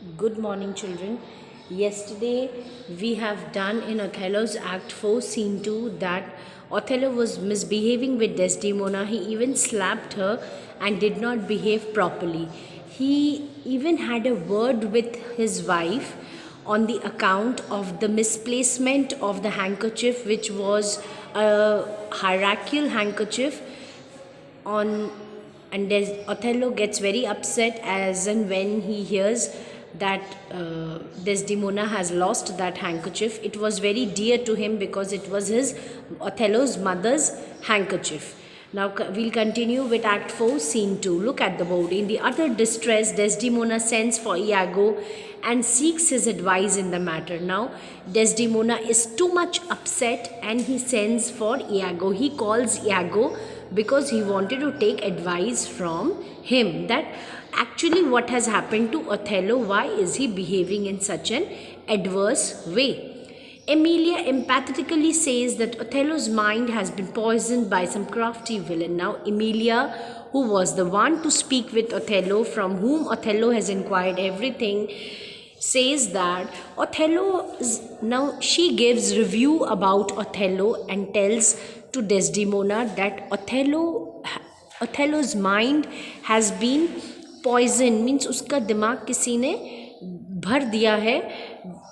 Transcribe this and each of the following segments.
Good morning, children. Yesterday, we have done in Othello's Act 4, Scene 2, that Othello was misbehaving with Desdemona. He even slapped her and did not behave properly. He even had a word with his wife on the account of the misplacement of the handkerchief, which was a hierarchical handkerchief on. And Othello gets very upset as and when he hears that Desdemona has lost that handkerchief. It was very dear to him because it was his Othello's mother's handkerchief. Now we'll continue with Act 4, Scene 2. Look at the board. In the utter distress, Desdemona sends for Iago and seeks his advice in the matter. Now Desdemona is too much upset and he sends for Iago. He calls Iago because he wanted to take advice from him that actually what has happened to Othello, why is he behaving in such an adverse way. Emilia empathetically says that Othello's mind has been poisoned by some crafty villain. Now Emilia, who was the one to speak with Othello, from whom Othello has inquired everything, says that now she gives review about Othello and tells to Desdemona that Othello's mind has been poisoned, means उसका दिमाग किसी ने भर दिया है.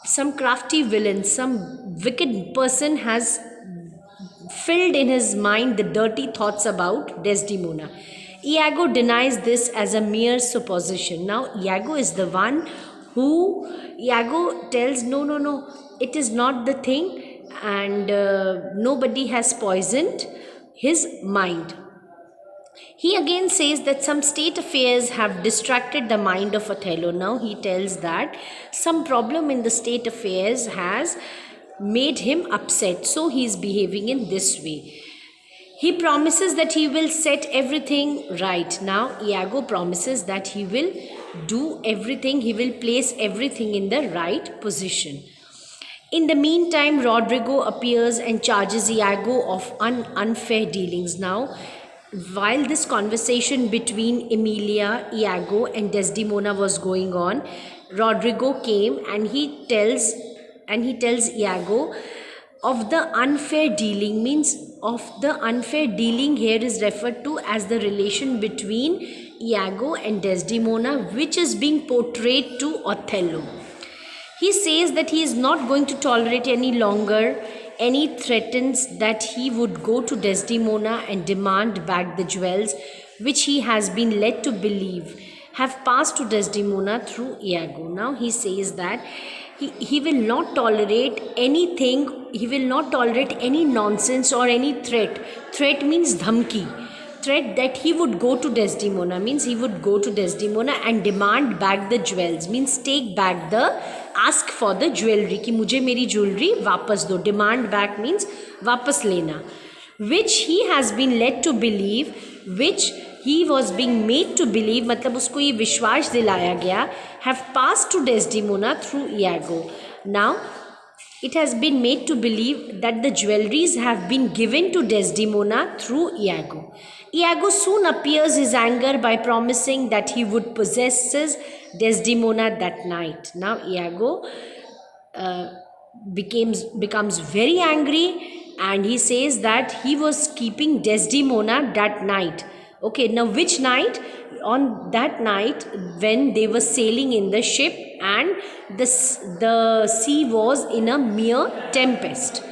Some crafty villain, some wicked person has filled in his mind the dirty thoughts about Desdemona. Iago denies this as a mere supposition. Now Iago is the one who Iago tells no, it is not the thing, and nobody has poisoned his mind. He again says that some state affairs have distracted the mind of Othello. Now he tells that some problem in the state affairs has made him upset, so he is behaving in this way. He promises that he will set everything right. Now Iago promises that he will do everything, he will place everything in the right position. In the meantime, Rodrigo appears and charges Iago of unfair dealings. Now, while this conversation between Emilia, Iago and Desdemona was going on, Rodrigo came and he tells Iago of the unfair dealing. Means of the unfair dealing here is referred to as the relation between Iago and Desdemona, which is being portrayed to Othello. He says that he is not going to tolerate any longer any threats that he would go to Desdemona and demand back the jewels which he has been led to believe have passed to Desdemona through Iago. Now he says that he will not tolerate anything, he will not tolerate any nonsense or any threat. Threat means dhamki. Threat that he would go to Desdemona, means he would go to Desdemona and demand back the jewels, means take back ask for the jewelry कि मुझे मेरी jewelry वापस दो. Demand back means वापस लेना, which he has been led to believe, which he was being made to believe, मतलब उसको ये विश्वास दिलाया गया, have passed to Desdemona through Iago. Now it has been made to believe that the jewelries have been given to Desdemona through Iago. Iago soon appears his anger by promising that he would possess Desdemona that night. Now Iago becomes very angry and he says that he was keeping Desdemona that night. Okay, now which night? On that night when they were sailing in the ship and the sea was in a mere tempest.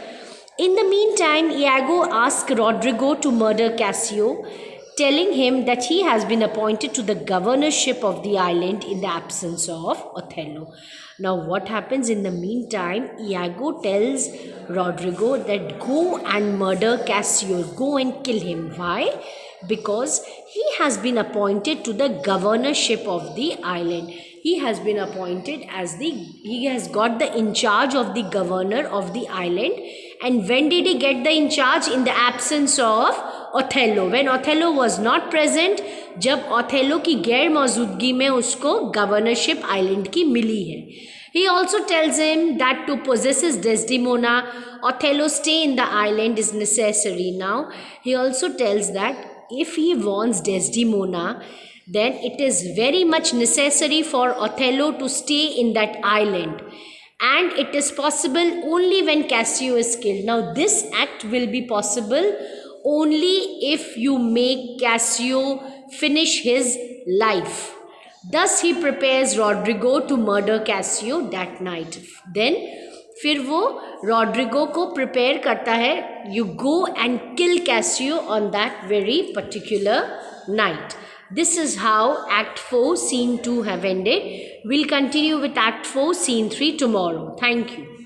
In the meantime, Iago asks Rodrigo to murder Cassio, telling him that he has been appointed to the governorship of the island in the absence of Othello. Now what happens in the meantime? Iago tells Rodrigo that go and murder Cassio, go and kill him. Why? Because he has been appointed to the governorship of the island. He has been appointed he has got the in charge of the governor of the island. And when did he get the in charge? In the absence of Othello. When Othello was not present, जब Othello की गैर मौजूदगी में उसको governorship island की मिली है. He also tells him that to possess his Desdemona, Othello stay in the island is necessary. Now he also tells that if he wants Desdemona, then it is very much necessary for Othello to stay in that island. And it is possible only when Cassio is killed. Now, this act will be possible only if you make Cassio finish his life. Thus he prepares Rodrigo to murder Cassio that night. Then फिर वो Rodrigo को prepare करता है, you go and kill Casio on that very particular night. This is how Act 4 Scene 2 have ended. We'll continue with Act 4 Scene 3 tomorrow. Thank you.